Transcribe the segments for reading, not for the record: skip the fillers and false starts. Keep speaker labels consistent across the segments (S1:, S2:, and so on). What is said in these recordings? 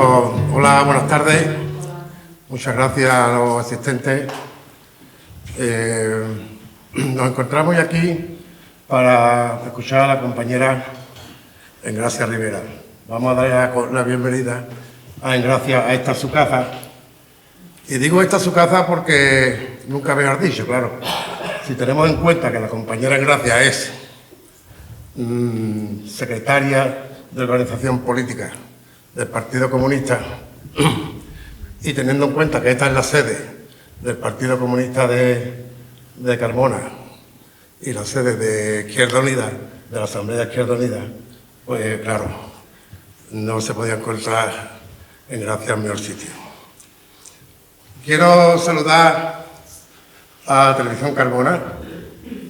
S1: Bueno, hola, buenas tardes. Muchas gracias a los asistentes. Nos encontramos hoy aquí para escuchar a la compañera Engracia Rivera. Vamos a darle la bienvenida a Engracia a esta su casa. Y digo esta su casa porque nunca mejor dicho, claro. Si tenemos en cuenta que la compañera Engracia es secretaria de organización política del Partido Comunista y teniendo en cuenta que esta es la sede del Partido Comunista de Carmona y la sede de Izquierda Unida, de la Asamblea de Izquierda Unida, pues claro, no se podía encontrar Engracia en mejor sitio. Quiero saludar a Televisión Carmona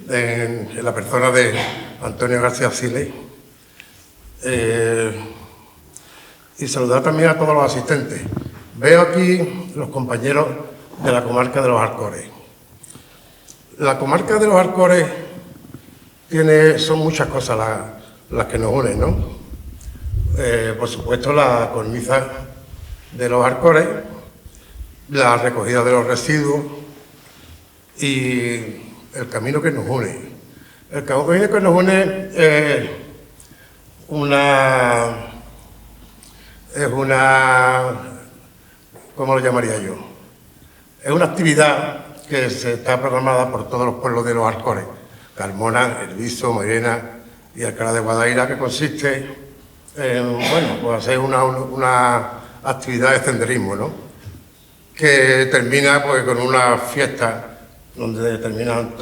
S1: en la persona de Antonio García Siley y saludar también a todos los asistentes. Veo aquí los compañeros de la comarca de los Alcores. La comarca de los Alcores son muchas cosas las que nos unen, ¿no? Por supuesto, la cornisa de los Alcores, la recogida de los residuos y el camino que nos une. El camino que nos une es una, ¿cómo lo llamaría yo? Es una actividad que se está programada por todos los pueblos de los Alcores, Carmona, El Viso, Mairena y Alcalá de Guadaira, que consiste en, bueno, pues hacer una actividad de senderismo, ¿no? Que termina pues con una fiesta donde terminan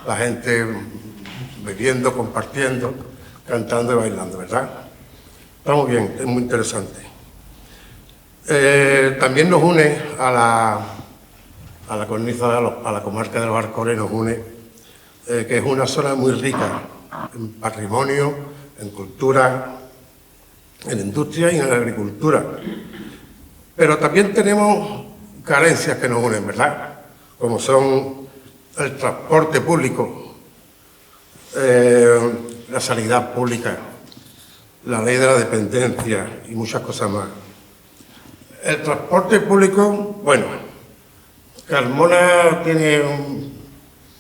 S1: la gente bebiendo, compartiendo, cantando y bailando, ¿verdad? Está muy bien, es muy interesante. También nos une a la cornisa, a la comarca de los Alcores, nos une, que es una zona muy rica en patrimonio, en cultura, en industria y en agricultura. Pero también tenemos carencias que nos unen, ¿verdad? Como son el transporte público, la sanidad pública, la ley de la dependencia y muchas cosas más. El transporte público, bueno, Carmona tiene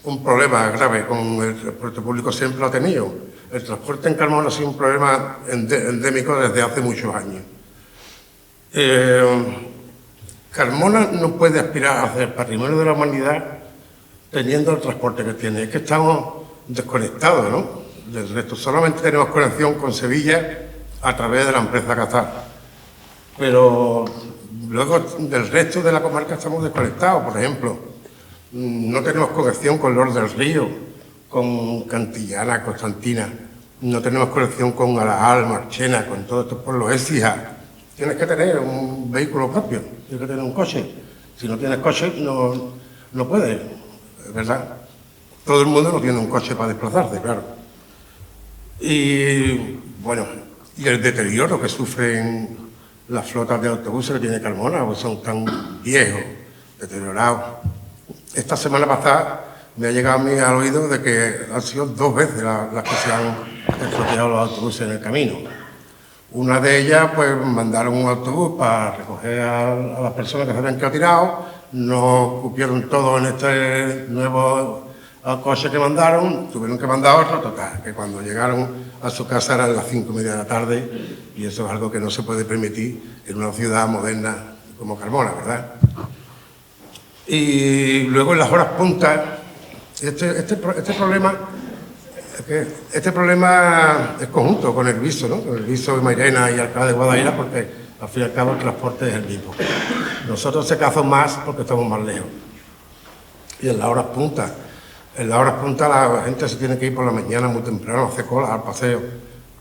S1: un problema grave con el transporte público, siempre lo ha tenido. El transporte en Carmona ha sido un problema endémico desde hace muchos años. Carmona no puede aspirar a ser patrimonio de la humanidad teniendo el transporte que tiene. Es que estamos desconectados, ¿no? Del resto. Solamente tenemos conexión con Sevilla a través de la empresa Qatar. Pero luego del resto de la comarca estamos desconectados. Por ejemplo, no tenemos conexión con Los del Río, con Cantillana, Constantina. No tenemos conexión con Alajal, Marchena, con todos estos pueblos. Écija. Tienes que tener un vehículo propio, tienes que tener un coche. Si no tienes coche, no puedes, ¿verdad? Todo el mundo no tiene un coche para desplazarse, claro. Y, bueno, y el deterioro que sufren las flotas de autobuses que tiene Carmona, pues son tan viejos, deteriorados. Esta semana pasada me ha llegado a mí al oído de que han sido 2 veces las que se han estropeado los autobuses en el camino. Una de ellas, pues, mandaron un autobús para recoger a las personas que se habían quedado tirados, no cupieron todo en este nuevo coche que mandaron, tuvieron que mandar otro, total, que cuando llegaron a su casa eran las 5:30 de la tarde, y eso es algo que no se puede permitir en una ciudad moderna como Carmona, ¿verdad? Y luego en las horas puntas, este problema es conjunto con El Viso, ¿no? Con El Viso de Mairena y Alcalá de Guadaira, porque al fin y al cabo el transporte es el mismo. Nosotros se caso más porque estamos más lejos. Y en las horas puntas la gente se tiene que ir por la mañana muy temprano, hacer cola al paseo,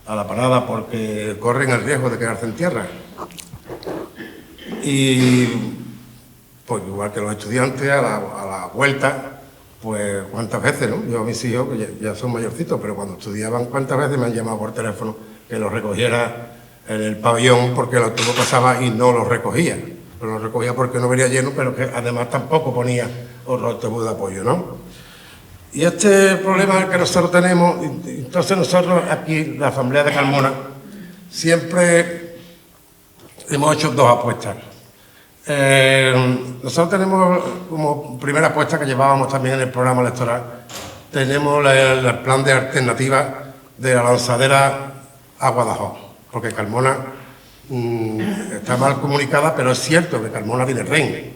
S1: a la parada, porque corren el riesgo de quedarse en tierra. Y pues igual que los estudiantes, a la vuelta, pues cuántas veces, ¿no? Yo a mis hijos, que ya son mayorcitos, pero cuando estudiaban, cuántas veces me han llamado por teléfono que los recogiera en el pabellón porque el autobús pasaba y no los recogía. Pero los recogía porque no venía lleno, pero que además tampoco ponía otro autobús de apoyo, ¿no? Y este problema que nosotros tenemos, entonces nosotros aquí, la Asamblea de Carmona, siempre hemos hecho dos apuestas. Nosotros tenemos como primera apuesta que llevábamos también en el programa electoral, tenemos el plan de alternativa de la lanzadera a Guadajoz, porque Carmona está mal comunicada, pero es cierto que Carmona tiene tren,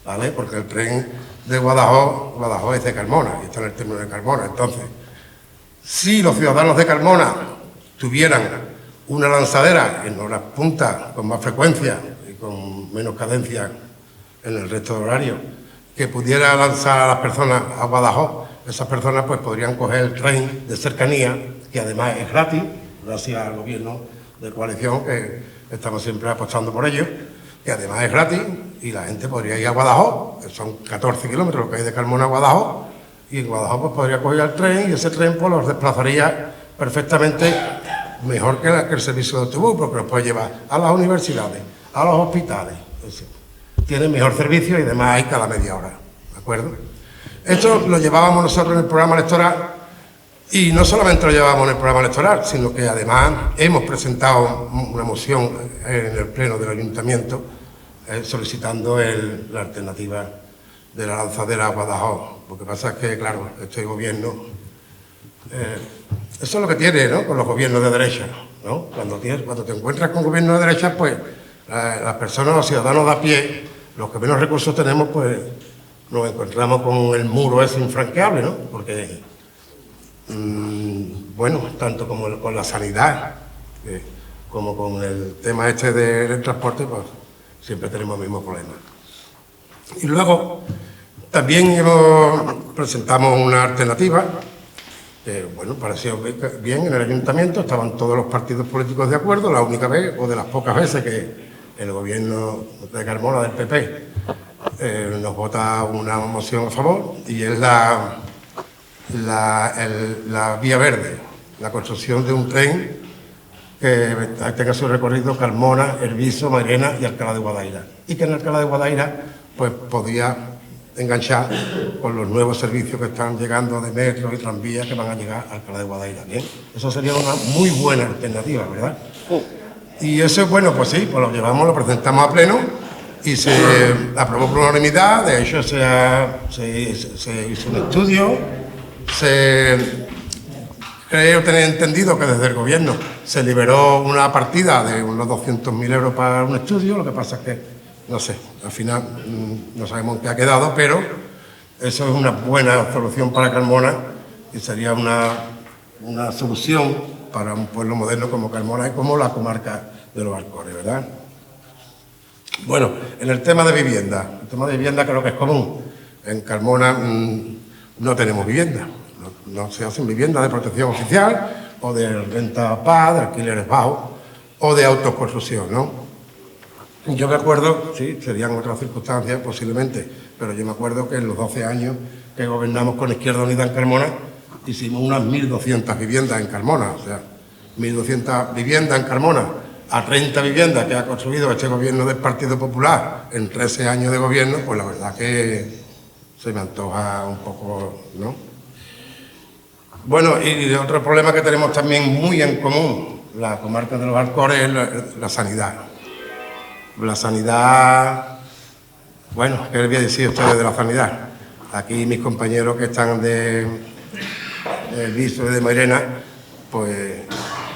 S1: ¿vale? Porque el tren de Guadajoz es de Carmona, y está en el término de Carmona. Entonces, si los ciudadanos de Carmona tuvieran una lanzadera en horas puntas con más frecuencia y con menos cadencia en el resto de horarios, que pudiera lanzar a las personas a Guadajoz, esas personas pues podrían coger el tren de cercanía, que además es gratis, gracias al gobierno de coalición, que estamos siempre apostando por ello, que además es gratis, y la gente podría ir a Guadajoz, que son 14 kilómetros lo que hay de Carmona a Guadajoz, y en Guadajoz pues podría coger el tren, y ese tren pues los desplazaría perfectamente mejor que el servicio de autobús, porque los puede llevar a las universidades, a los hospitales. Tiene mejor servicio y además hay cada media hora, ¿de acuerdo? Esto lo llevábamos nosotros en el programa electoral, y no solamente lo llevábamos en el programa electoral, sino que además hemos presentado una moción en el pleno del ayuntamiento solicitando la alternativa de la lanzadera a Guadajoz. Lo que pasa es que, claro, este gobierno, eso es lo que tiene, ¿no?, con los gobiernos de derecha, ¿no? Cuando te encuentras con gobiernos de derecha, pues las personas, los ciudadanos de a pie, los que menos recursos tenemos, pues nos encontramos con el muro ese infranqueable, ¿no? Porque, bueno, tanto como con la sanidad, como con el tema este del transporte, pues siempre tenemos el mismo problema. Y luego también presentamos una alternativa que, bueno, pareció bien en el ayuntamiento, estaban todos los partidos políticos de acuerdo, la única vez, o de las pocas veces que el gobierno de Carmona, del PP, nos vota una moción a favor, y es la vía verde, la construcción de un tren que tenga su recorrido Carmona, Herbiso, Mairena y Alcalá de Guadaira, y que en Alcalá de Guadaira pues podía enganchar con los nuevos servicios que están llegando de metro y tranvías que van a llegar a Alcalá de Guadaira. Bien, eso sería una muy buena alternativa, ¿verdad? Y eso, bueno, pues sí, pues lo llevamos, lo presentamos a pleno y se aprobó por unanimidad. De hecho se hizo un estudio, creo tener entendido que desde el gobierno se liberó una partida de unos 200.000 euros para un estudio. Lo que pasa es que, no sé, al final no sabemos en qué ha quedado, pero eso es una buena solución para Carmona y sería una solución para un pueblo moderno como Carmona y como la comarca de los Alcores, ¿verdad? Bueno, en el tema de vivienda, creo que es común. En Carmona no tenemos vivienda, no se hacen viviendas de protección oficial o de renta paz, de alquileres bajos o de autoconstrucción, ¿no? Yo me acuerdo, sí, serían otras circunstancias posiblemente, pero yo me acuerdo que en los 12 años que gobernamos con Izquierda Unida en Carmona, hicimos unas 1.200 viviendas en Carmona, o sea, 1.200 viviendas en Carmona, a 30 viviendas que ha construido este gobierno del Partido Popular en 13 años de gobierno, pues la verdad que se me antoja un poco, ¿no? Bueno, y otro problema que tenemos también muy en común, la comarca de los Alcores, es la sanidad. La sanidad, bueno, ¿qué les voy a decir a ustedes de la sanidad? Aquí mis compañeros que están de Viso y de Mairena, pues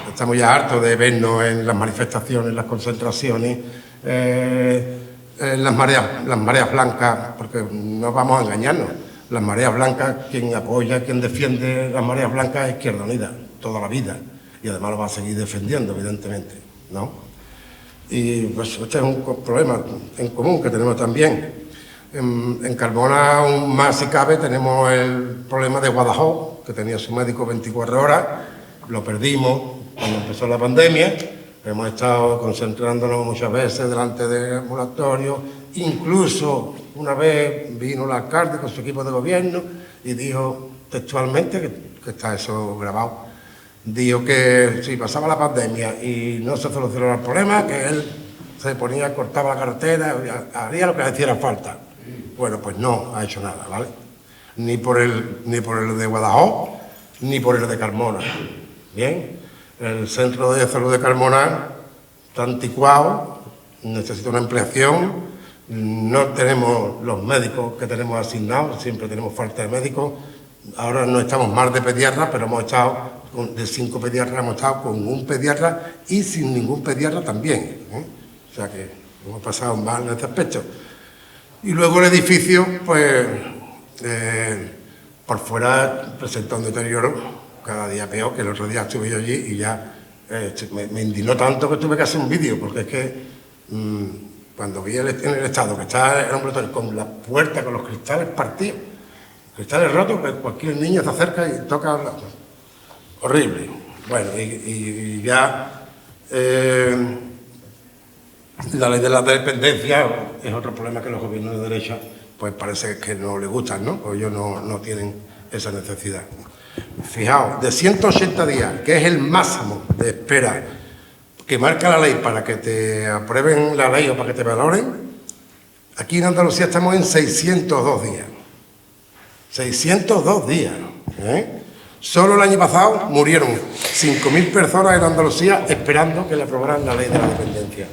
S1: estamos ya hartos de vernos en las manifestaciones, las concentraciones, en las mareas blancas, porque no vamos a engañarnos. Las mareas blancas, quien apoya, quien defiende las mareas blancas es Izquierda Unida, toda la vida, y además lo va a seguir defendiendo, evidentemente, ¿no? Y pues este es un problema en común que tenemos también. En Carmona, aún más si cabe, tenemos el problema de Guadajoz, que tenía su médico 24 horas, lo perdimos cuando empezó la pandemia, hemos estado concentrándonos muchas veces delante del ambulatorio, incluso una vez vino el alcalde con su equipo de gobierno y dijo textualmente, que está eso grabado, dijo que si pasaba la pandemia y no se solucionaba el problema, que él se ponía, cortaba la carretera, haría lo que le hiciera falta. Bueno, pues no ha hecho nada, ¿vale? Ni por el de Guadajoz, ni por el de Carmona. Bien, el centro de salud de Carmona está anticuado, necesita una ampliación, no tenemos los médicos que tenemos asignados, siempre tenemos falta de médicos, ahora no estamos más de pediatras, pero hemos estado, de 5 pediatras, hemos estado con un pediatra y sin ningún pediatra también, ¿eh? O sea que hemos pasado mal en este aspecto. Y luego el edificio, pues, por fuera presenta un deterioro cada día peor, que el otro día estuve yo allí y ya me indignó tanto que tuve que hacer un vídeo, porque es que cuando vi en el estado que está el hombre con la puerta, con los cristales partidos, cristales rotos, que cualquier niño se acerca y toca, horrible. Bueno, y ya la ley de la dependencia es otro problema que los gobiernos de derecha pues parece que no les gustan, ¿no? O ellos no tienen esa necesidad. Fijaos, de 180 días, que es el máximo de espera que marca la ley para que te aprueben la ley o para que te valoren, aquí en Andalucía estamos en 602 días. 602 días, ¿eh? Solo el año pasado murieron 5.000 personas en Andalucía esperando que le aprobaran la ley de la dependencia.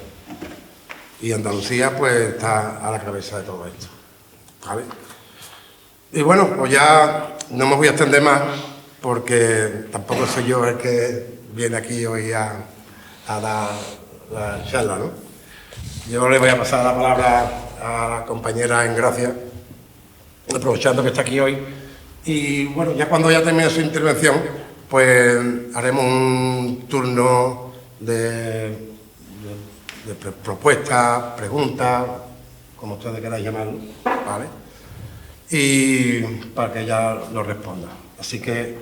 S1: Y Andalucía pues está a la cabeza de todo esto, ¿vale? Y bueno, pues ya no me voy a extender más porque tampoco soy yo el que viene aquí hoy a dar la charla, ¿no? Yo le voy a pasar la palabra a la compañera Engracia, aprovechando que está aquí hoy. Y bueno, ya cuando ya termine su intervención, pues haremos un turno de propuestas, preguntas, como ustedes queráis llamarlo, ¿vale? Y para que ella lo responda. Así que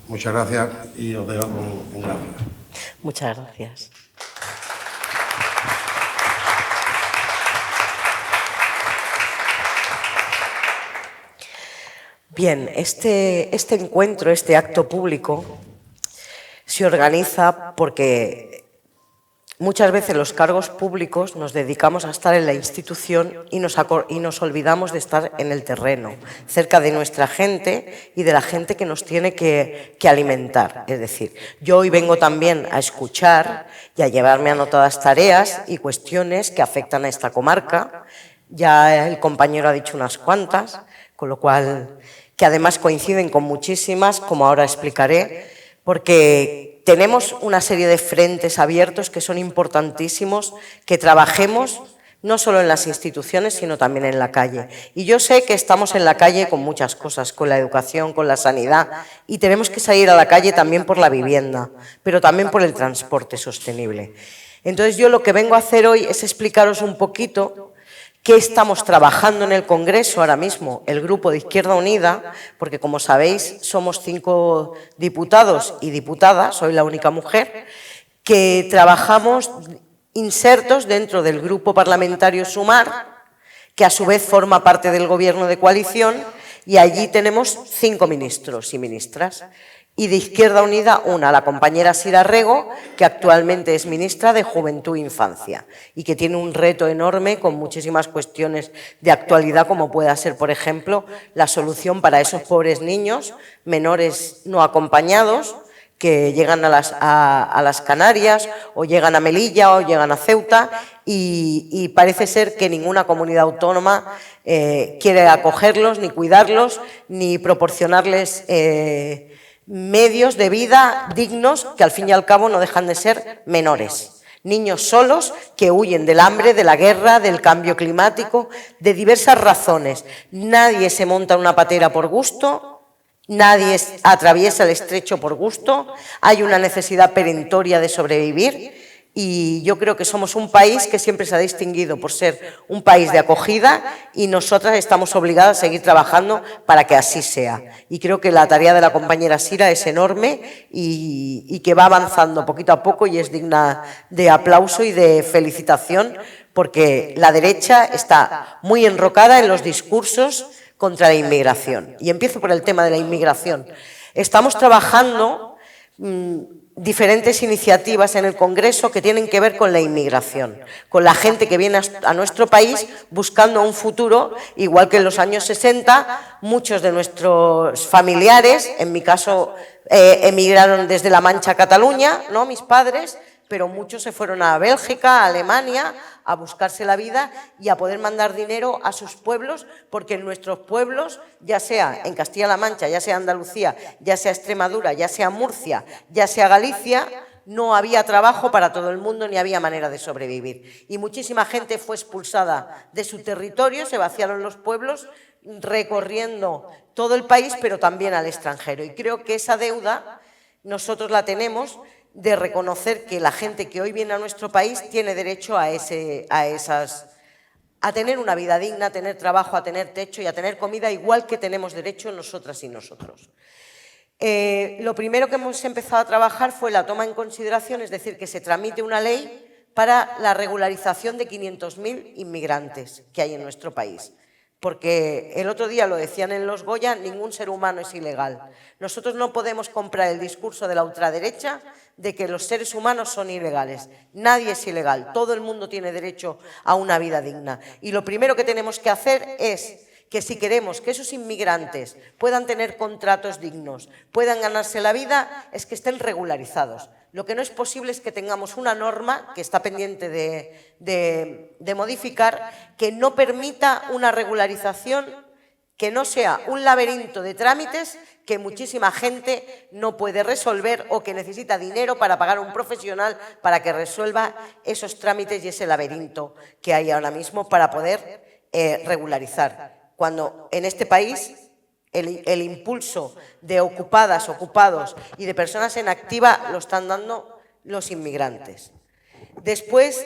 S1: muchas gracias y os dejo con Engracia.
S2: Muchas gracias. Bien, este encuentro, este acto público, se organiza porque muchas veces los cargos públicos nos dedicamos a estar en la institución y nos olvidamos de estar en el terreno, cerca de nuestra gente y de la gente que nos tiene que alimentar. Es decir, yo hoy vengo también a escuchar y a llevarme anotadas tareas y cuestiones que afectan a esta comarca. Ya el compañero ha dicho unas cuantas, con lo cual, que además coinciden con muchísimas, como ahora explicaré, porque tenemos una serie de frentes abiertos que son importantísimos, que trabajemos no solo en las instituciones, sino también en la calle. Y yo sé que estamos en la calle con muchas cosas, con la educación, con la sanidad, y tenemos que salir a la calle también por la vivienda, pero también por el transporte sostenible. Entonces yo lo que vengo a hacer hoy es explicaros un poquito qué estamos trabajando en el Congreso ahora mismo, el Grupo de Izquierda Unida, porque como sabéis somos 5 diputados y diputadas, soy la única mujer, que trabajamos insertos dentro del Grupo Parlamentario Sumar, que a su vez forma parte del Gobierno de coalición, y allí tenemos 5 ministros y ministras. Y de Izquierda Unida una, la compañera Sira Rego, que actualmente es ministra de Juventud e Infancia y que tiene un reto enorme con muchísimas cuestiones de actualidad, como pueda ser, por ejemplo, la solución para esos pobres niños menores no acompañados que llegan a las Canarias o llegan a Melilla o llegan a Ceuta y parece ser que ninguna comunidad autónoma quiere acogerlos, ni cuidarlos, ni proporcionarles medios de vida dignos que al fin y al cabo no dejan de ser menores. Niños solos que huyen del hambre, de la guerra, del cambio climático, de diversas razones. Nadie se monta una patera por gusto, nadie atraviesa el estrecho por gusto, hay una necesidad perentoria de sobrevivir. Y yo creo que somos un país que siempre se ha distinguido por ser un país de acogida y nosotras estamos obligadas a seguir trabajando para que así sea. Y creo que la tarea de la compañera Sira es enorme y que va avanzando poquito a poco y es digna de aplauso y de felicitación porque la derecha está muy enrocada en los discursos contra la inmigración. Y empiezo por el tema de la inmigración. Estamos trabajando diferentes iniciativas en el Congreso que tienen que ver con la inmigración, con la gente que viene a nuestro país buscando un futuro, igual que en los años 60, muchos de nuestros familiares, en mi caso emigraron desde La Mancha a Cataluña, ¿no? Mis padres pero muchos se fueron a Bélgica, a Alemania, a buscarse la vida y a poder mandar dinero a sus pueblos, porque en nuestros pueblos, ya sea en Castilla-La Mancha, ya sea Andalucía, ya sea Extremadura, ya sea Murcia, ya sea Galicia, no había trabajo para todo el mundo ni había manera de sobrevivir. Y muchísima gente fue expulsada de su territorio, se vaciaron los pueblos, recorriendo todo el país, pero también al extranjero. Y creo que esa deuda nosotros la tenemos de reconocer que la gente que hoy viene a nuestro país tiene derecho a tener una vida digna, a tener trabajo, a tener techo y a tener comida, igual que tenemos derecho nosotras y nosotros. Lo primero que hemos empezado a trabajar fue la toma en consideración, es decir, que se tramite una ley para la regularización de 500.000 inmigrantes que hay en nuestro país. Porque el otro día lo decían en los Goya, ningún ser humano es ilegal. Nosotros no podemos comprar el discurso de la ultraderecha de que los seres humanos son ilegales. Nadie es ilegal, todo el mundo tiene derecho a una vida digna. Y lo primero que tenemos que hacer es que si queremos que esos inmigrantes puedan tener contratos dignos, puedan ganarse la vida, es que estén regularizados. Lo que no es posible es que tengamos una norma que está pendiente de modificar, que no permita una regularización, que no sea un laberinto de trámites que muchísima gente no puede resolver o que necesita dinero para pagar a un profesional para que resuelva esos trámites y ese laberinto que hay ahora mismo para poder regularizar. Cuando en este país el impulso de ocupadas, ocupados y de personas en activa lo están dando los inmigrantes. Después,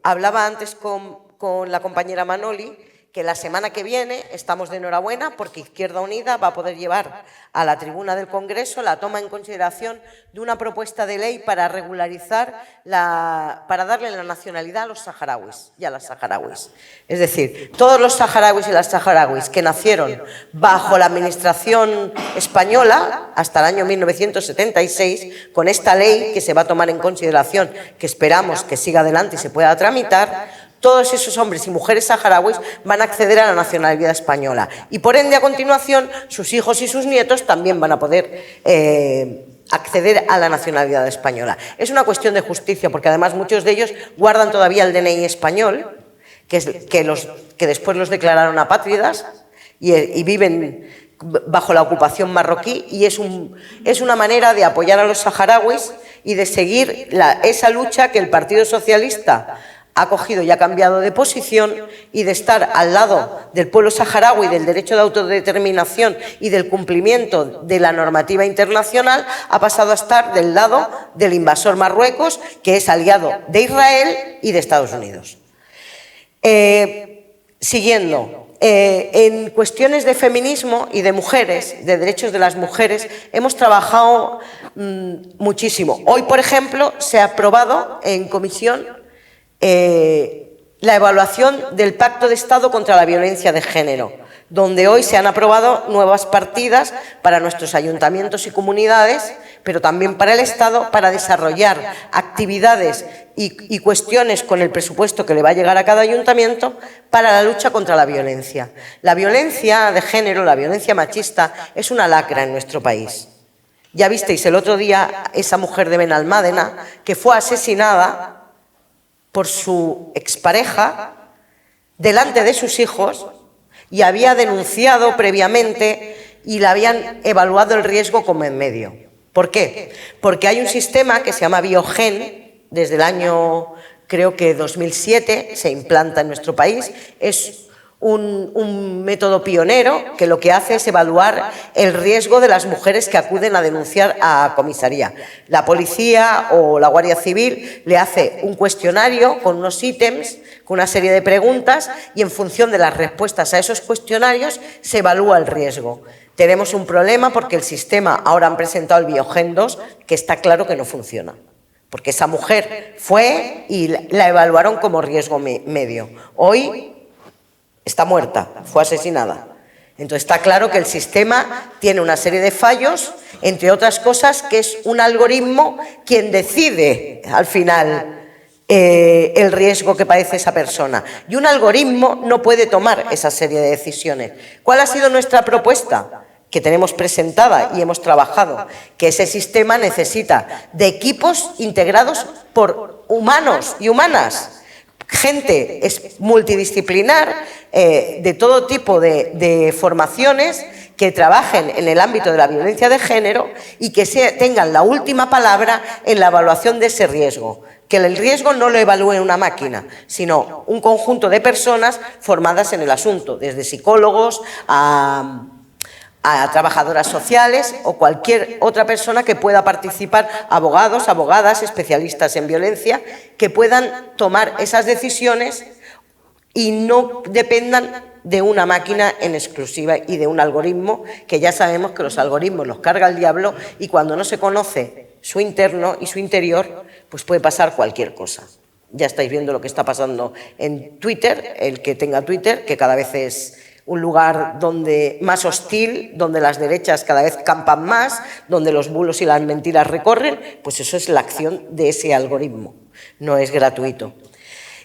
S2: hablaba antes con la compañera Manoli, que la semana que viene estamos de enhorabuena porque Izquierda Unida va a poder llevar a la tribuna del Congreso la toma en consideración de una propuesta de ley para regularizar, para darle la nacionalidad a los saharauis y a las saharauis. Es decir, todos los saharauis y las saharauis que nacieron bajo la administración española hasta el año 1976, con esta ley que se va a tomar en consideración, que esperamos que siga adelante y se pueda tramitar, todos esos hombres y mujeres saharauis van a acceder a la nacionalidad española y, por ende, a continuación, sus hijos y sus nietos también van a poder acceder a la nacionalidad española. Es una cuestión de justicia, porque además muchos de ellos guardan todavía el DNI español, que después los declararon apátridas y viven bajo la ocupación marroquí, y es una manera de apoyar a los saharauis y de seguir esa lucha que el Partido Socialista ha cogido y ha cambiado de posición, y de estar al lado del pueblo saharaui, del derecho de autodeterminación y del cumplimiento de la normativa internacional, ha pasado a estar del lado del invasor Marruecos, que es aliado de Israel y de Estados Unidos. Siguiendo, en cuestiones de feminismo y de mujeres, de derechos de las mujeres, hemos trabajado muchísimo. Hoy, por ejemplo, se ha aprobado en comisión la evaluación del Pacto de Estado contra la Violencia de Género, donde hoy se han aprobado nuevas partidas para nuestros ayuntamientos y comunidades, pero también para el Estado, para desarrollar actividades y cuestiones con el presupuesto que le va a llegar a cada ayuntamiento para la lucha contra la violencia. La violencia de género, la violencia machista, es una lacra en nuestro país. Ya visteis el otro día esa mujer de Benalmádena que fue asesinada por su expareja delante de sus hijos, y había denunciado previamente y le habían evaluado el riesgo como en medio. ¿Por qué? Porque hay un sistema que se llama Biogen, desde el año, creo que 2007, se implanta en nuestro país. Es un método pionero que lo que hace es evaluar el riesgo de las mujeres que acuden a denunciar a comisaría. La policía o la Guardia Civil le hace un cuestionario con unos ítems, con una serie de preguntas, y en función de las respuestas a esos cuestionarios se evalúa el riesgo. Tenemos un problema porque el sistema, ahora han presentado el Biogen 2, que está claro que no funciona. Porque esa mujer fue y la evaluaron como riesgo medio. Hoy está muerta, fue asesinada. Entonces está claro que el sistema tiene una serie de fallos, entre otras cosas que es un algoritmo quien decide al final el riesgo que padece esa persona. Y un algoritmo no puede tomar esa serie de decisiones. ¿Cuál ha sido nuestra propuesta? que tenemos presentada y hemos trabajado, que ese sistema necesita de equipos integrados por humanos y humanas, gente multidisciplinar, de todo tipo de formaciones que trabajen en el ámbito de la violencia de género y que tengan la última palabra en la evaluación de ese riesgo. Que el riesgo no lo evalúe una máquina, sino un conjunto de personas formadas en el asunto, desde psicólogos a trabajadoras sociales o cualquier otra persona que pueda participar, abogados, abogadas, especialistas en violencia, que puedan tomar esas decisiones y no dependan de una máquina en exclusiva y de un algoritmo, que ya sabemos que los algoritmos los carga el diablo y cuando no se conoce su interno y su interior, pues puede pasar cualquier cosa. Ya estáis viendo lo que está pasando en Twitter, el que tenga Twitter, que cada vez es un lugar más hostil, donde las derechas cada vez campan más, donde los bulos y las mentiras recorren, pues eso es la acción de ese algoritmo, no es gratuito.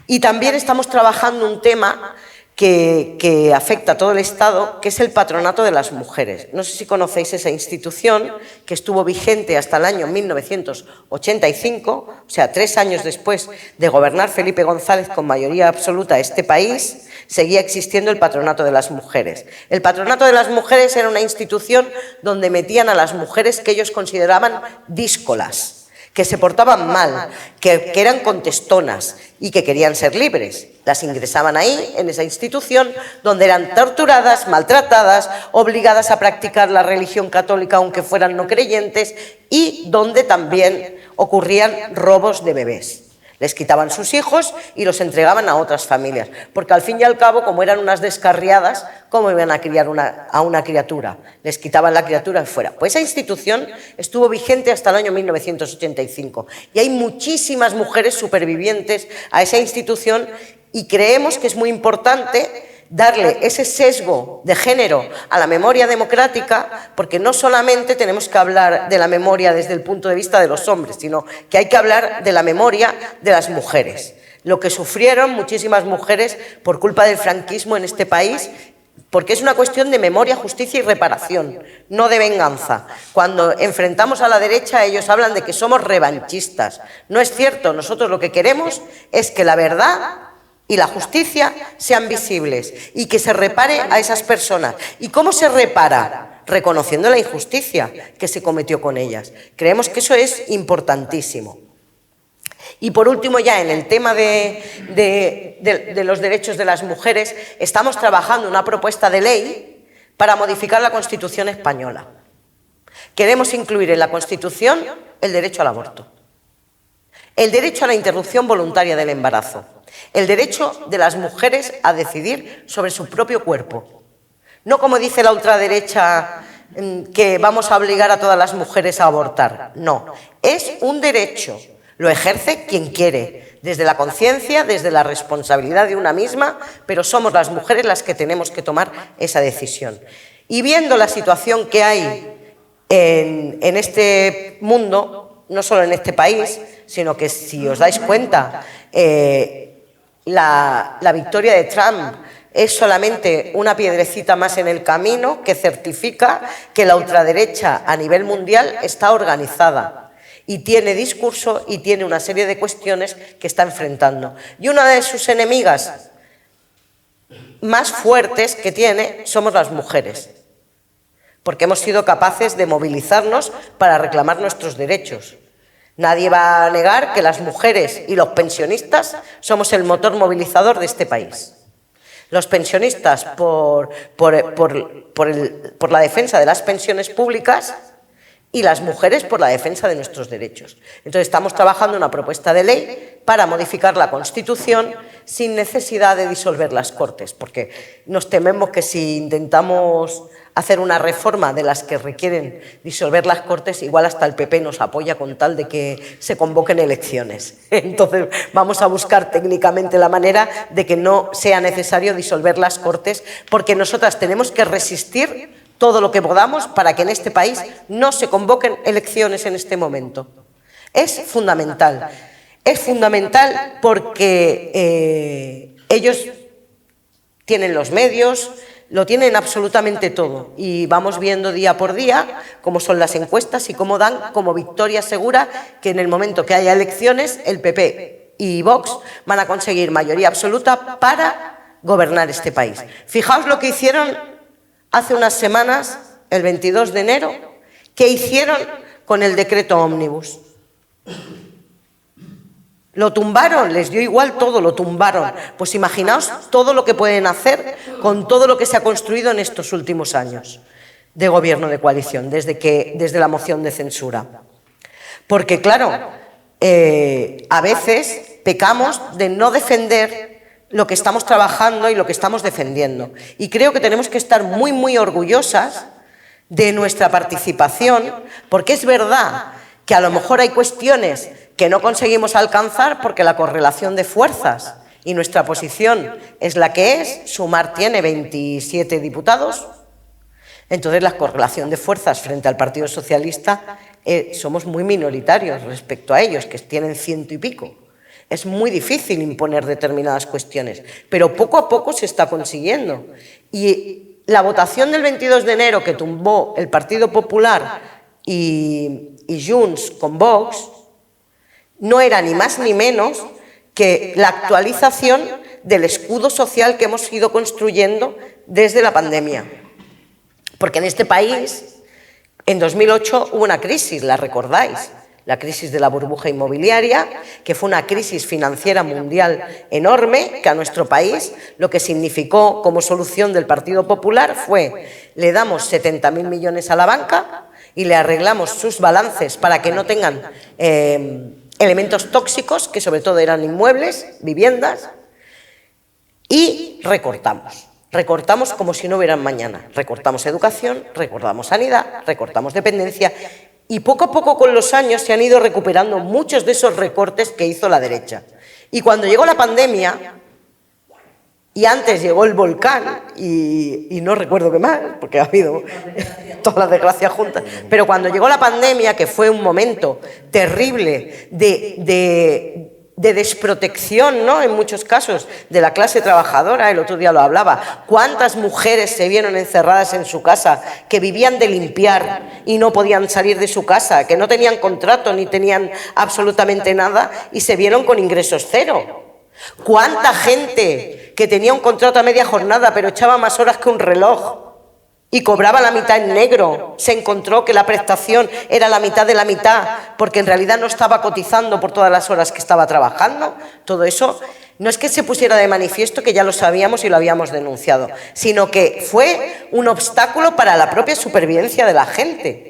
S2: Y también estamos trabajando un tema que afecta a todo el Estado, que es el Patronato de las Mujeres. No sé si conocéis esa institución, que estuvo vigente hasta el año 1985, o sea, 3 años después de gobernar Felipe González con mayoría absoluta este país, seguía existiendo el Patronato de las Mujeres. El Patronato de las Mujeres era una institución donde metían a las mujeres que ellos consideraban díscolas, que se portaban mal, que eran contestonas y que querían ser libres. Las ingresaban ahí, en esa institución, donde eran torturadas, maltratadas, obligadas a practicar la religión católica aunque fueran no creyentes y donde también ocurrían robos de bebés. Les quitaban sus hijos y los entregaban a otras familias, porque al fin y al cabo, como eran unas descarriadas, ¿cómo iban a criar a una criatura? Les quitaban la criatura y fuera. Pues esa institución estuvo vigente hasta el año 1985 y hay muchísimas mujeres supervivientes a esa institución y creemos que es muy importante darle ese sesgo de género a la memoria democrática, porque no solamente tenemos que hablar de la memoria desde el punto de vista de los hombres, sino que hay que hablar de la memoria de las mujeres. Lo que sufrieron muchísimas mujeres por culpa del franquismo en este país, porque es una cuestión de memoria, justicia y reparación, no de venganza. Cuando enfrentamos a la derecha, ellos hablan de que somos revanchistas. No es cierto, nosotros lo que queremos es que la verdad y la justicia sean visibles y que se repare a esas personas. ¿Y cómo se repara? Reconociendo la injusticia que se cometió con ellas. Creemos que eso es importantísimo. Y por último, ya en el tema de los derechos de las mujeres, estamos trabajando una propuesta de ley para modificar la Constitución española. Queremos incluir en la Constitución el derecho al aborto, el derecho a la interrupción voluntaria del embarazo, el derecho de las mujeres a decidir sobre su propio cuerpo. No como dice la ultraderecha, que vamos a obligar a todas las mujeres a abortar. No, es un derecho, lo ejerce quien quiere, desde la conciencia, desde la responsabilidad de una misma, pero somos las mujeres las que tenemos que tomar esa decisión. Y viendo la situación que hay en este mundo, no solo en este país, sino que si os dais cuenta, la victoria de Trump es solamente una piedrecita más en el camino que certifica que la ultraderecha a nivel mundial está organizada y tiene discurso y tiene una serie de cuestiones que está enfrentando. Y una de sus enemigas más fuertes que tiene somos las mujeres, porque hemos sido capaces de movilizarnos para reclamar nuestros derechos. Nadie va a negar que las mujeres y los pensionistas somos el motor movilizador de este país. Los pensionistas por la defensa de las pensiones públicas y las mujeres por la defensa de nuestros derechos. Entonces estamos trabajando en una propuesta de ley para modificar la Constitución sin necesidad de disolver las Cortes, porque nos tememos que si intentamos hacer una reforma de las que requieren disolver las Cortes, igual hasta el PP nos apoya con tal de que se convoquen elecciones. Entonces vamos a buscar técnicamente la manera de que no sea necesario disolver las Cortes, porque nosotras tenemos que resistir todo lo que podamos para que en este país no se convoquen elecciones en este momento. Es fundamental. Es fundamental porque ellos tienen los medios, lo tienen absolutamente todo y vamos viendo día por día cómo son las encuestas y cómo dan como victoria segura que en el momento que haya elecciones el PP y Vox van a conseguir mayoría absoluta para gobernar este país. Fijaos lo que hicieron hace unas semanas, el 22 de enero, ¿qué hicieron con el decreto ómnibus? Lo tumbaron, les dio igual todo, lo tumbaron. Pues imaginaos todo lo que pueden hacer con todo lo que se ha construido en estos últimos años de gobierno de coalición, desde la moción de censura. Porque claro, a veces pecamos de no defender lo que estamos trabajando y lo que estamos defendiendo. Y creo que tenemos que estar muy, muy orgullosas de nuestra participación, porque es verdad que a lo mejor hay cuestiones que no conseguimos alcanzar porque la correlación de fuerzas y nuestra posición es la que es. Sumar tiene 27 diputados, entonces la correlación de fuerzas frente al Partido Socialista somos muy minoritarios respecto a ellos, que tienen 100 y pico. Es muy difícil imponer determinadas cuestiones, pero poco a poco se está consiguiendo. Y la votación del 22 de enero que tumbó el Partido Popular y Junts con Vox no era ni más ni menos que la actualización del escudo social que hemos ido construyendo desde la pandemia. Porque en este país, en 2008 hubo una crisis, la recordáis, la crisis de la burbuja inmobiliaria, que fue una crisis financiera mundial enorme, que a nuestro país lo que significó como solución del Partido Popular fue: le damos 70.000 millones a la banca y le arreglamos sus balances para que no tengan elementos tóxicos, que sobre todo eran inmuebles, viviendas, y recortamos. Recortamos como si no hubiera mañana. Recortamos educación, recortamos sanidad, recortamos dependencia, y poco a poco con los años se han ido recuperando muchos de esos recortes que hizo la derecha. Y cuando llegó la pandemia, y antes llegó el volcán, y no recuerdo qué más, porque ha habido todas las desgracias juntas, pero cuando llegó la pandemia, que fue un momento terrible de desprotección, ¿no?, en muchos casos, de la clase trabajadora, el otro día lo hablaba, cuántas mujeres se vieron encerradas en su casa, que vivían de limpiar y no podían salir de su casa, que no tenían contrato ni tenían absolutamente nada y se vieron con ingresos cero. Cuánta gente que tenía un contrato a media jornada pero echaba más horas que un reloj y cobraba la mitad en negro, se encontró que la prestación era la mitad de la mitad porque en realidad no estaba cotizando por todas las horas que estaba trabajando. Todo eso no es que se pusiera de manifiesto, que ya lo sabíamos y lo habíamos denunciado, sino que fue un obstáculo para la propia supervivencia de la gente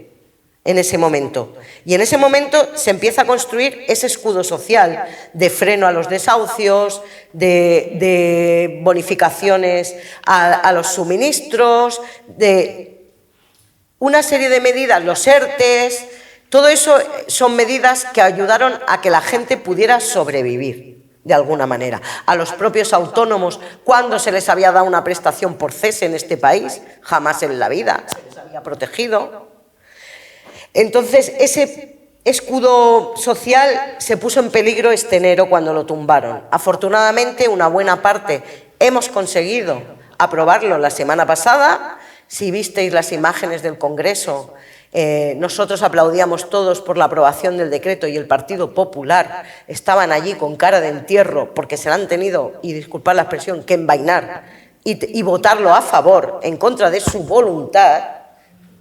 S2: en ese momento. Y en ese momento se empieza a construir ese escudo social de freno a los desahucios, de bonificaciones a los suministros, de una serie de medidas, los ERTEs. Todo eso son medidas que ayudaron a que la gente pudiera sobrevivir de alguna manera. A los propios autónomos, cuando se les había dado una prestación por cese en este país, jamás en la vida se les había protegido. Entonces, ese escudo social se puso en peligro este enero cuando lo tumbaron. Afortunadamente, una buena parte hemos conseguido aprobarlo la semana pasada. Si visteis las imágenes del Congreso, nosotros aplaudíamos todos por la aprobación del decreto y el Partido Popular estaban allí con cara de entierro porque se la han tenido, y disculpad la expresión, que envainar y votarlo a favor en contra de su voluntad.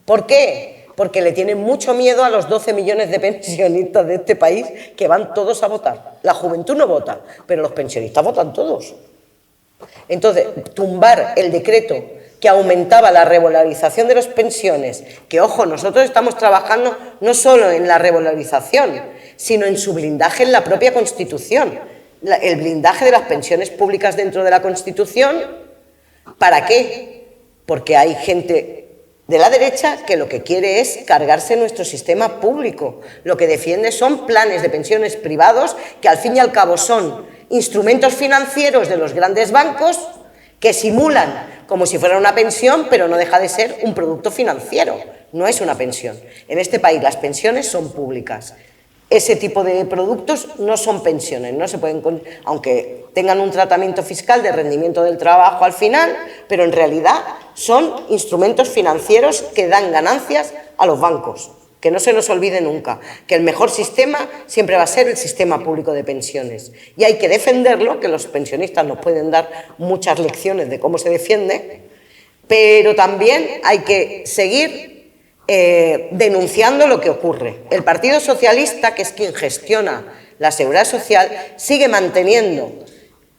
S2: ¿Por qué? Porque le tienen mucho miedo a los 12 millones de pensionistas de este país que van todos a votar. La juventud no vota, pero los pensionistas votan todos. Entonces, tumbar el decreto que aumentaba la revalorización de las pensiones, que, ojo, nosotros estamos trabajando no solo en la revalorización, sino en su blindaje en la propia Constitución. El blindaje de las pensiones públicas dentro de la Constitución, ¿para qué? Porque hay gente de la derecha que lo que quiere es cargarse nuestro sistema público. Lo que defiende son planes de pensiones privados que al fin y al cabo son instrumentos financieros de los grandes bancos que simulan como si fuera una pensión, pero no deja de ser un producto financiero, no es una pensión. En este país las pensiones son públicas. Ese tipo de productos no son pensiones, no se pueden, aunque tengan un tratamiento fiscal de rendimiento del trabajo al final, pero en realidad son instrumentos financieros que dan ganancias a los bancos. Que no se nos olvide nunca, que el mejor sistema siempre va a ser el sistema público de pensiones. Y hay que defenderlo, que los pensionistas nos pueden dar muchas lecciones de cómo se defiende, pero también hay que seguir denunciando lo que ocurre. El Partido Socialista, que es quien gestiona la Seguridad Social, sigue manteniendo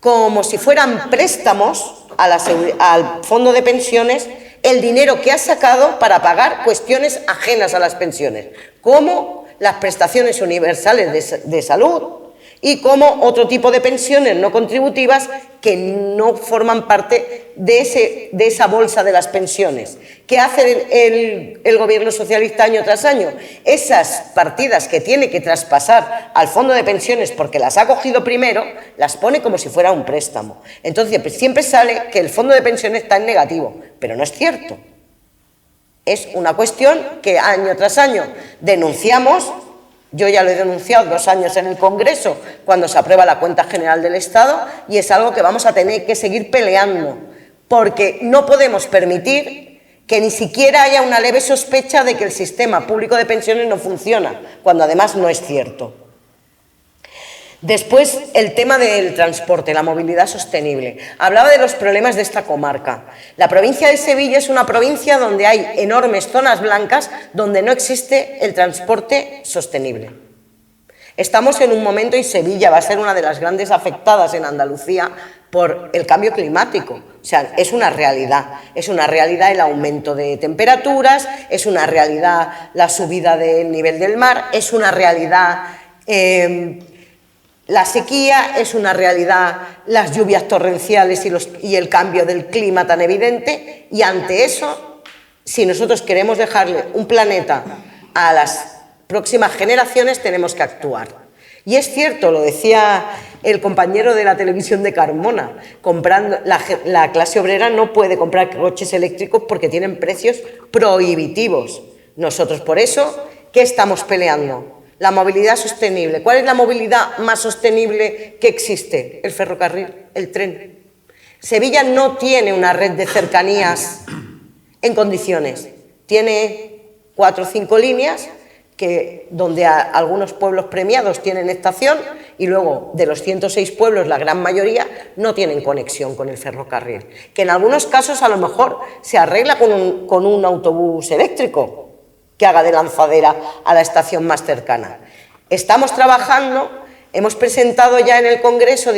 S2: como si fueran préstamos al fondo de pensiones el dinero que ha sacado para pagar cuestiones ajenas a las pensiones, como las prestaciones universales de salud y como otro tipo de pensiones no contributivas que no forman parte de esa bolsa de las pensiones. ¿Qué hace el gobierno socialista año tras año? Esas partidas que tiene que traspasar al fondo de pensiones porque las ha cogido primero, las pone como si fuera un préstamo. Entonces, pues, siempre sale que el fondo de pensiones está en negativo, pero no es cierto. Es una cuestión que año tras año denunciamos. Yo ya lo he denunciado 2 años en el Congreso cuando se aprueba la Cuenta General del Estado y es algo que vamos a tener que seguir peleando porque no podemos permitir que ni siquiera haya una leve sospecha de que el sistema público de pensiones no funciona, cuando además no es cierto. Después, el tema del transporte, la movilidad sostenible. Hablaba de los problemas de esta comarca. La provincia de Sevilla es una provincia donde hay enormes zonas blancas donde no existe el transporte sostenible. Estamos en un momento, y Sevilla va a ser una de las grandes afectadas en Andalucía por el cambio climático. O sea, es una realidad el aumento de temperaturas, es una realidad la subida del nivel del mar, es una realidad la sequía, es una realidad las lluvias torrenciales y el cambio del clima tan evidente, y ante eso, si nosotros queremos dejarle un planeta a las próximas generaciones, tenemos que actuar. Y es cierto, lo decía el compañero de la televisión de Carmona, la clase obrera no puede comprar coches eléctricos porque tienen precios prohibitivos. Nosotros por eso, ¿qué estamos peleando? La movilidad sostenible. ¿Cuál es la movilidad más sostenible que existe? El ferrocarril, el tren. Sevilla no tiene una red de cercanías en condiciones. Tiene 4 o 5 líneas donde algunos pueblos premiados tienen estación y luego de los 106 pueblos la gran mayoría no tienen conexión con el ferrocarril. Que en algunos casos a lo mejor se arregla con un autobús eléctrico que haga de lanzadera a la estación más cercana. Estamos trabajando, hemos presentado ya en el Congreso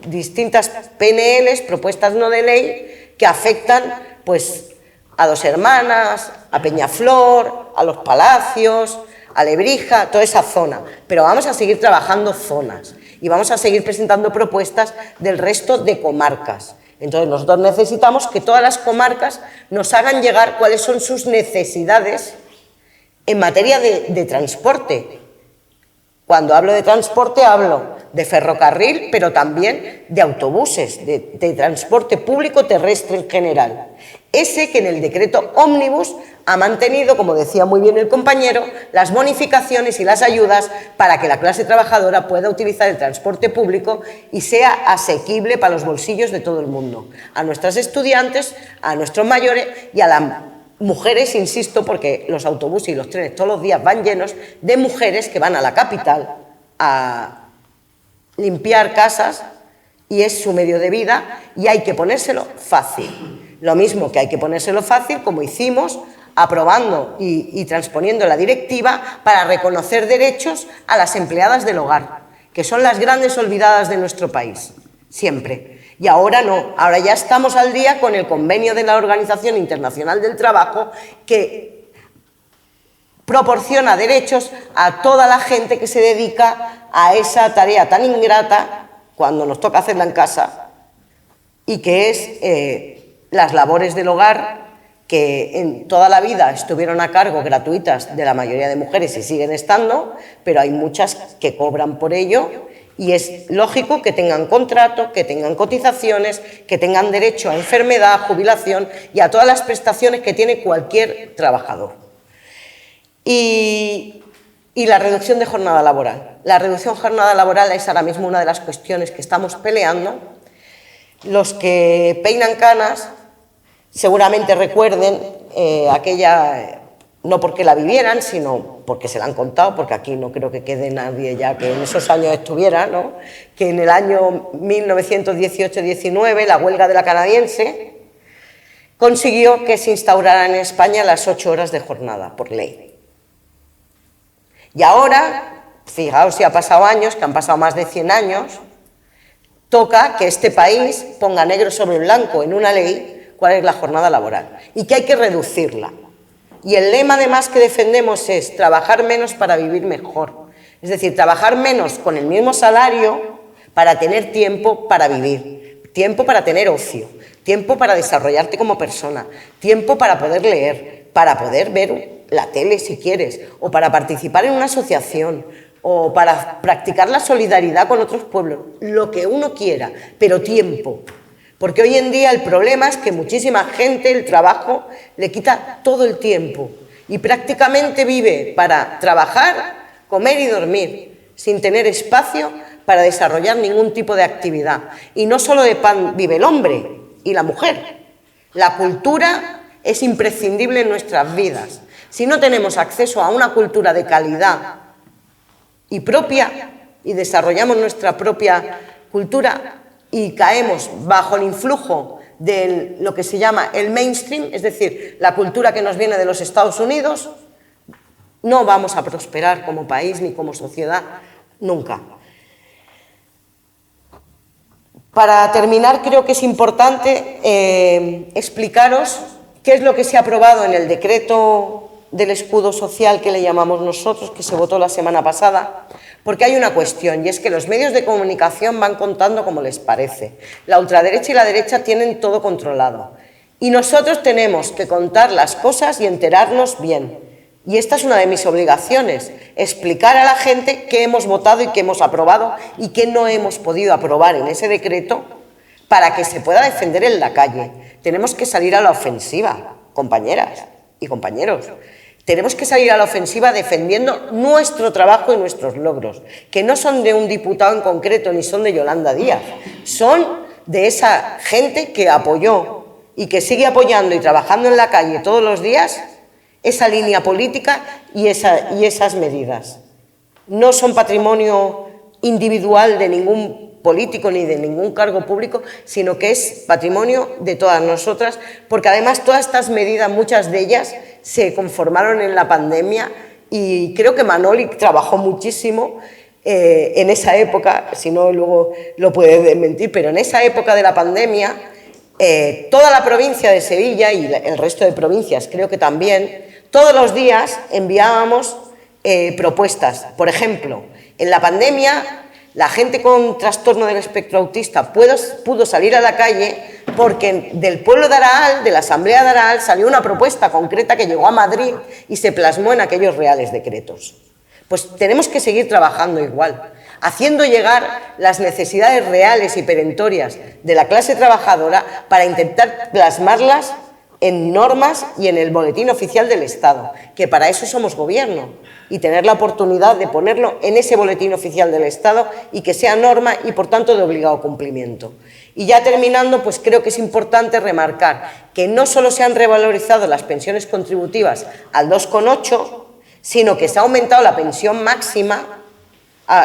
S2: distintas PNLs, propuestas no de ley, que afectan pues, a Dos Hermanas, a Peñaflor, a Los Palacios, a Lebrija, toda esa zona. Pero vamos a seguir trabajando zonas y vamos a seguir presentando propuestas del resto de comarcas. Entonces nosotros necesitamos que todas las comarcas nos hagan llegar cuáles son sus necesidades en materia de transporte. Cuando hablo de transporte hablo de ferrocarril, pero también de autobuses, de transporte público terrestre en general. Ese que en el decreto ómnibus ha mantenido, como decía muy bien el compañero, las bonificaciones y las ayudas para que la clase trabajadora pueda utilizar el transporte público y sea asequible para los bolsillos de todo el mundo. A nuestras estudiantes, a nuestros mayores y a las mujeres, insisto, porque los autobuses y los trenes todos los días van llenos de mujeres que van a la capital a limpiar casas y es su medio de vida y hay que ponérselo fácil. Lo mismo que hay que ponérselo fácil, como hicimos, aprobando y transponiendo la directiva para reconocer derechos a las empleadas del hogar, que son las grandes olvidadas de nuestro país, siempre. Y ahora no, ahora ya estamos al día con el convenio de la Organización Internacional del Trabajo que proporciona derechos a toda la gente que se dedica a esa tarea tan ingrata cuando nos toca hacerla en casa y que es las labores del hogar que en toda la vida estuvieron a cargo gratuitas de la mayoría de mujeres y siguen estando, pero hay muchas que cobran por ello. Y es lógico que tengan contrato, que tengan cotizaciones, que tengan derecho a enfermedad, jubilación y a todas las prestaciones que tiene cualquier trabajador. Y la reducción de jornada laboral. La reducción de jornada laboral es ahora mismo una de las cuestiones que estamos peleando. Los que peinan canas seguramente recuerden aquella, no porque la vivieran, sino porque se la han contado, porque aquí no creo que quede nadie ya que en esos años estuviera, ¿no? Que en el año 1918-19 la huelga de la canadiense consiguió que se instauraran en España las 8 horas de jornada por ley. Y ahora, fijaos si ha pasado años, que han pasado más de 100 años, toca que este país ponga negro sobre blanco en una ley cuál es la jornada laboral y que hay que reducirla. Y el lema además que defendemos es trabajar menos para vivir mejor. Es decir, trabajar menos con el mismo salario para tener tiempo para vivir, tiempo para tener ocio, tiempo para desarrollarte como persona, tiempo para poder leer, para poder ver la tele si quieres, o para participar en una asociación, o para practicar la solidaridad con otros pueblos, lo que uno quiera, pero tiempo. Porque hoy en día el problema es que muchísima gente el trabajo le quita todo el tiempo y prácticamente vive para trabajar, comer y dormir, sin tener espacio para desarrollar ningún tipo de actividad. Y no solo de pan vive el hombre y la mujer. La cultura es imprescindible en nuestras vidas. Si no tenemos acceso a una cultura de calidad y propia, y desarrollamos nuestra propia cultura y caemos bajo el influjo de lo que se llama el mainstream, es decir, la cultura que nos viene de los Estados Unidos, no vamos a prosperar como país ni como sociedad nunca. Para terminar, creo que es importante explicaros qué es lo que se ha aprobado en el decreto del escudo social que le llamamos nosotros, que se votó la semana pasada, porque hay una cuestión, y es que los medios de comunicación van contando como les parece. La ultraderecha y la derecha tienen todo controlado. Y nosotros tenemos que contar las cosas y enterarnos bien. Y esta es una de mis obligaciones, explicar a la gente qué hemos votado y qué hemos aprobado y qué no hemos podido aprobar en ese decreto para que se pueda defender en la calle. Tenemos que salir a la ofensiva, compañeras y compañeros. Tenemos que salir a la ofensiva defendiendo nuestro trabajo y nuestros logros, que no son de un diputado en concreto ni son de Yolanda Díaz, son de esa gente que apoyó y que sigue apoyando y trabajando en la calle todos los días esa línea política y esas medidas. No son patrimonio individual de ningún político ni de ningún cargo público, sino que es patrimonio de todas nosotras, porque además todas estas medidas, muchas de ellas, se conformaron en la pandemia y creo que Manoli trabajó muchísimo en esa época, si no luego lo puede desmentir, pero en esa época de la pandemia toda la provincia de Sevilla y el resto de provincias creo que también, todos los días enviábamos propuestas. Por ejemplo, en la pandemia la gente con trastorno del espectro autista pudo salir a la calle porque del pueblo de Araal, de la Asamblea de Araal, salió una propuesta concreta que llegó a Madrid y se plasmó en aquellos reales decretos. Pues tenemos que seguir trabajando igual, haciendo llegar las necesidades reales y perentorias de la clase trabajadora para intentar plasmarlas en normas y en el boletín oficial del Estado, que para eso somos gobierno, y tener la oportunidad de ponerlo en ese boletín oficial del Estado y que sea norma y, por tanto, de obligado cumplimiento. Y ya terminando, pues creo que es importante remarcar que no solo se han revalorizado las pensiones contributivas al 2,8, sino que se ha aumentado la pensión máxima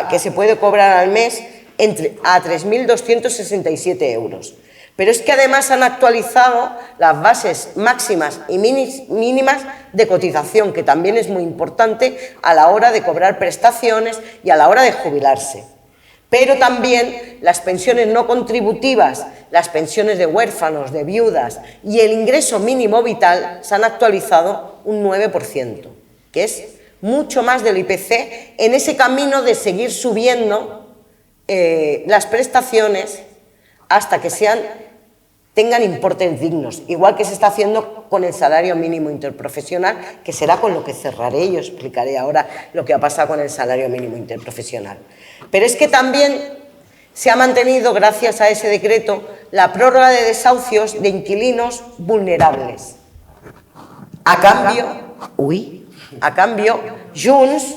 S2: que se puede cobrar al mes a 3.267 euros. Pero es que además han actualizado las bases máximas y mínimas de cotización, que también es muy importante a la hora de cobrar prestaciones y a la hora de jubilarse. Pero también las pensiones no contributivas, las pensiones de huérfanos, de viudas y el ingreso mínimo vital se han actualizado un 9%, que es mucho más del IPC en ese camino de seguir subiendo las prestaciones hasta que tengan importes dignos, igual que se está haciendo con el salario mínimo interprofesional, que será con lo que cerraré y os explicaré ahora lo que ha pasado con el salario mínimo interprofesional. Pero es que también se ha mantenido, gracias a ese decreto, la prórroga de desahucios de inquilinos vulnerables. A cambio, Junts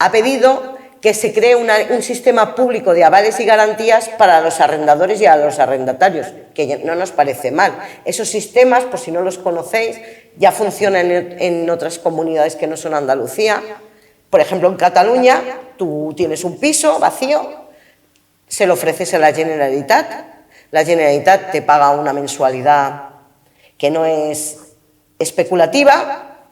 S2: ha pedido que se cree un sistema público de avales y garantías para los arrendadores y a los arrendatarios, que no nos parece mal. Esos sistemas, por si no los conocéis, ya funcionan en otras comunidades que no son Andalucía. Por ejemplo, en Cataluña, tú tienes un piso vacío, se lo ofreces a la Generalitat te paga una mensualidad que no es especulativa,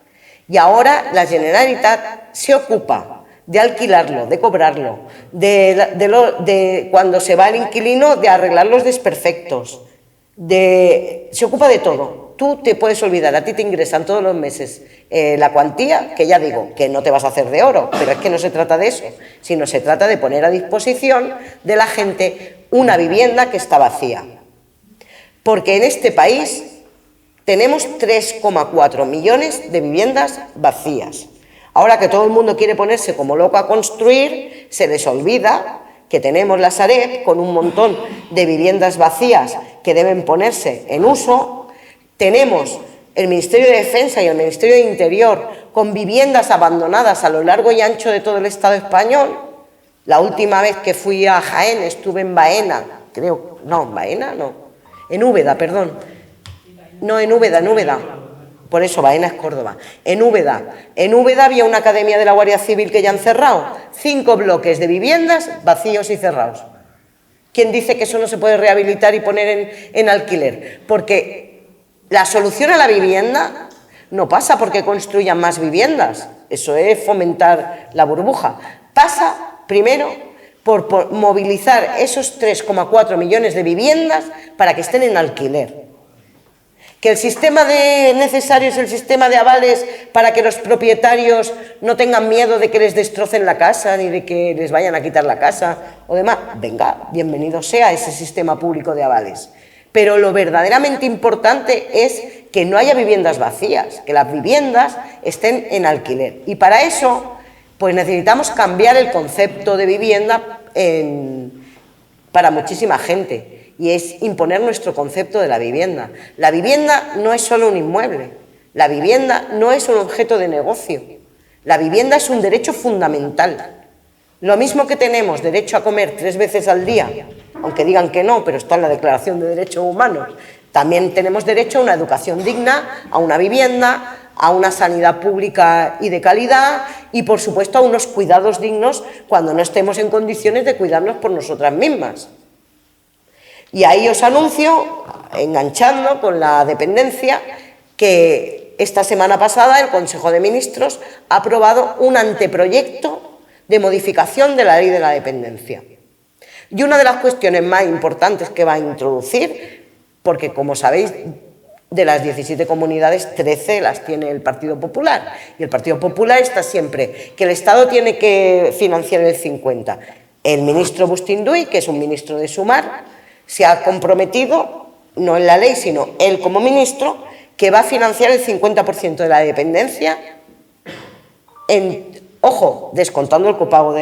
S2: y ahora la Generalitat se ocupa de alquilarlo, de cobrarlo, de cuando se va el inquilino, de arreglar los desperfectos, se ocupa de todo. Tú te puedes olvidar, a ti te ingresan todos los meses la cuantía, que ya digo, que no te vas a hacer de oro, pero es que no se trata de eso, sino se trata de poner a disposición de la gente una vivienda que está vacía. Porque en este país tenemos 3,4 millones de viviendas vacías. Ahora que todo el mundo quiere ponerse como loco a construir, se les olvida que tenemos la Sareb con un montón de viviendas vacías que deben ponerse en uso. Tenemos el Ministerio de Defensa y el Ministerio de Interior con viviendas abandonadas a lo largo y ancho de todo el Estado español. La última vez que fui a Jaén estuve en Baena, en Úbeda, perdón. No, en Úbeda. Por eso, Baena es Córdoba. En Úbeda había una academia de la Guardia Civil que ya han cerrado. 5 bloques de viviendas vacíos y cerrados. ¿Quién dice que eso no se puede rehabilitar y poner en alquiler? Porque la solución a la vivienda no pasa porque construyan más viviendas. Eso es fomentar la burbuja. Pasa, primero, por movilizar esos 3,4 millones de viviendas para que estén en alquiler. Que el sistema necesario es el sistema de avales para que los propietarios no tengan miedo de que les destrocen la casa ni de que les vayan a quitar la casa o demás. Venga, bienvenido sea ese sistema público de avales. Pero lo verdaderamente importante es que no haya viviendas vacías, que las viviendas estén en alquiler. Y para eso, pues necesitamos cambiar el concepto de vivienda para muchísima gente. Y es imponer nuestro concepto de la vivienda. La vivienda no es solo un inmueble, la vivienda no es un objeto de negocio, la vivienda es un derecho fundamental. Lo mismo que tenemos derecho a comer 3 veces al día, aunque digan que no, pero está en la Declaración de Derechos Humanos, también tenemos derecho a una educación digna, a una vivienda, a una sanidad pública y de calidad y, por supuesto, a unos cuidados dignos cuando no estemos en condiciones de cuidarnos por nosotras mismas. Y ahí os anuncio, enganchando con la dependencia, que esta semana pasada el Consejo de Ministros ha aprobado un anteproyecto de modificación de la Ley de la Dependencia. Y una de las cuestiones más importantes que va a introducir, porque como sabéis, de las 17 comunidades, 13 las tiene el Partido Popular. Y el Partido Popular está siempre que el Estado tiene que financiar el 50%. El ministro Bustinduy, que es un ministro de Sumar, se ha comprometido, no en la ley, sino él como ministro, que va a financiar el 50% de la dependencia, ojo, descontando el copago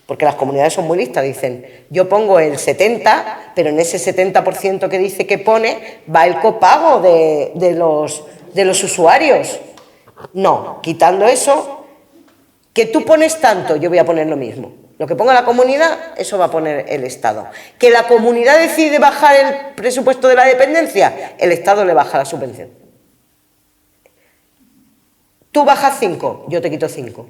S2: porque las comunidades son muy listas, dicen, yo pongo el 70%, pero en ese 70% que dice que pone, va el copago de los usuarios. No, quitando eso, que tú pones tanto, yo voy a poner lo mismo. Lo que ponga la comunidad, eso va a poner el Estado. ¿Que la comunidad decide bajar el presupuesto de la dependencia? El Estado le baja la subvención. Tú bajas 5, yo te quito 5.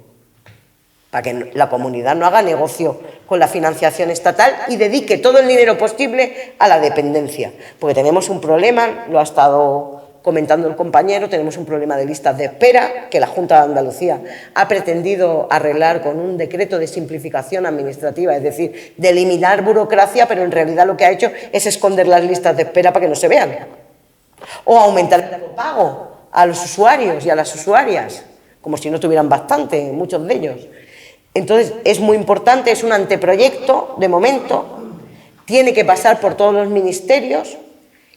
S2: Para que la comunidad no haga negocio con la financiación estatal y dedique todo el dinero posible a la dependencia. Porque tenemos un problema, lo ha estado comentando el compañero, tenemos un problema de listas de espera que la Junta de Andalucía ha pretendido arreglar con un decreto de simplificación administrativa, es decir, de eliminar burocracia, pero en realidad lo que ha hecho es esconder las listas de espera para que no se vean. O aumentar el pago a los usuarios y a las usuarias, como si no tuvieran bastante, muchos de ellos. Entonces, es muy importante, es un anteproyecto, de momento, tiene que pasar por todos los ministerios,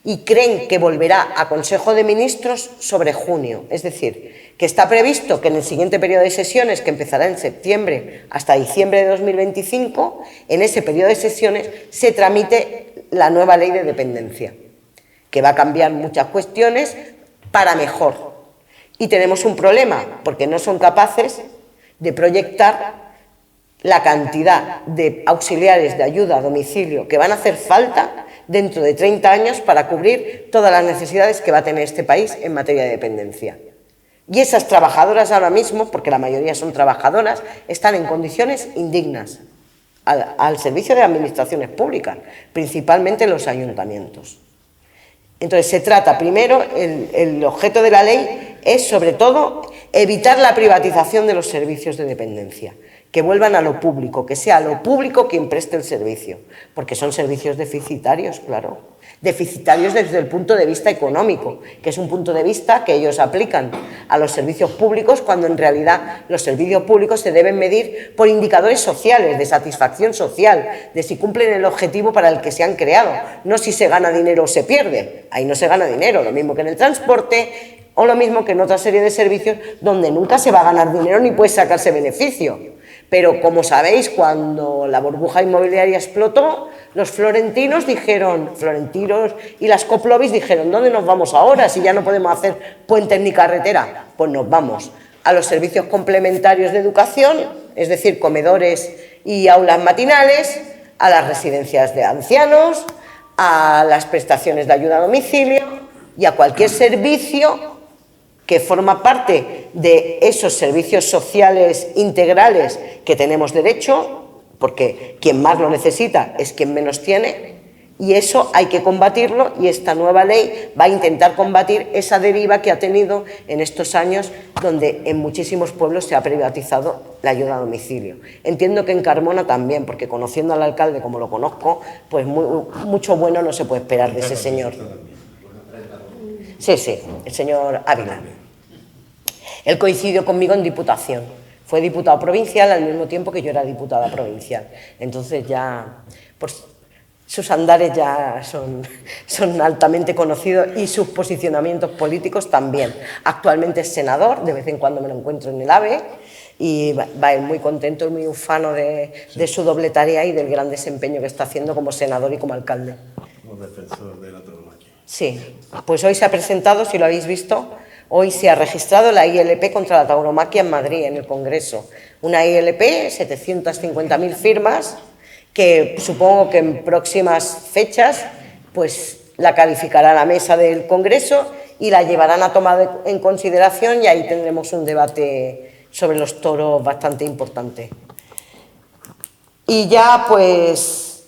S2: y creen que volverá a Consejo de Ministros sobre junio. Es decir, que está previsto que en el siguiente periodo de sesiones, que empezará en septiembre hasta diciembre de 2025, en ese periodo de sesiones se tramite la nueva ley de dependencia, que va a cambiar muchas cuestiones para mejor. Y tenemos un problema, porque no son capaces de proyectar la cantidad de auxiliares de ayuda a domicilio que van a hacer falta dentro de 30 años para cubrir todas las necesidades que va a tener este país en materia de dependencia. Y esas trabajadoras ahora mismo, porque la mayoría son trabajadoras, están en condiciones indignas al servicio de administraciones públicas, principalmente los ayuntamientos. Entonces se trata primero, el objeto de la ley es sobre todo evitar la privatización de los servicios de dependencia, que vuelvan a lo público, que sea lo público quien preste el servicio, porque son servicios deficitarios, claro, deficitarios desde el punto de vista económico, que es un punto de vista que ellos aplican a los servicios públicos cuando en realidad los servicios públicos se deben medir por indicadores sociales, de satisfacción social, de si cumplen el objetivo para el que se han creado, no si se gana dinero o se pierde. Ahí no se gana dinero, lo mismo que en el transporte o lo mismo que en otra serie de servicios donde nunca se va a ganar dinero ni puede sacarse beneficio. Pero como sabéis, cuando la burbuja inmobiliaria explotó, los florentinos y las Coplovis dijeron, ¿dónde nos vamos ahora si ya no podemos hacer puentes ni carretera? Pues nos vamos a los servicios complementarios de educación, es decir, comedores y aulas matinales, a las residencias de ancianos, a las prestaciones de ayuda a domicilio y a cualquier servicio que forma parte de esos servicios sociales integrales que tenemos derecho, porque quien más lo necesita es quien menos tiene, y eso hay que combatirlo, y esta nueva ley va a intentar combatir esa deriva que ha tenido en estos años donde en muchísimos pueblos se ha privatizado la ayuda a domicilio. Entiendo que en Carmona también, porque conociendo al alcalde como lo conozco, pues mucho bueno no se puede esperar de ese señor. Sí, el señor Ávila. Él coincidió conmigo en Diputación. Fue diputado provincial al mismo tiempo que yo era diputada provincial. Entonces ya, pues, sus andares ya son altamente conocidos y sus posicionamientos políticos también. Actualmente es senador, de vez en cuando me lo encuentro en el AVE y va él muy contento y muy ufano de su doble tarea y del gran desempeño que está haciendo como senador y como alcalde.
S3: Como defensor de la tauromaquia.
S2: Sí, pues hoy se ha presentado, si lo habéis visto, hoy se ha registrado la ILP contra la tauromaquia en Madrid, en el Congreso. Una ILP, 750.000 firmas, que supongo que en próximas fechas pues la calificará la mesa del Congreso y la llevarán a tomar en consideración, y ahí tendremos un debate sobre los toros bastante importante. Y ya pues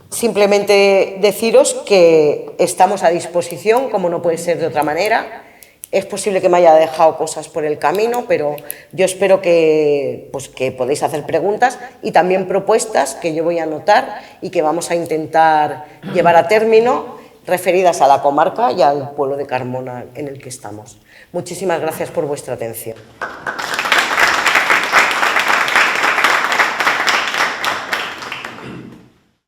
S2: simplemente deciros que estamos a disposición, como no puede ser de otra manera. Es posible que me haya dejado cosas por el camino, pero yo espero que podáis hacer preguntas y también propuestas que yo voy a anotar y que vamos a intentar llevar a término, referidas a la comarca y al pueblo de Carmona en el que estamos. Muchísimas gracias por vuestra atención.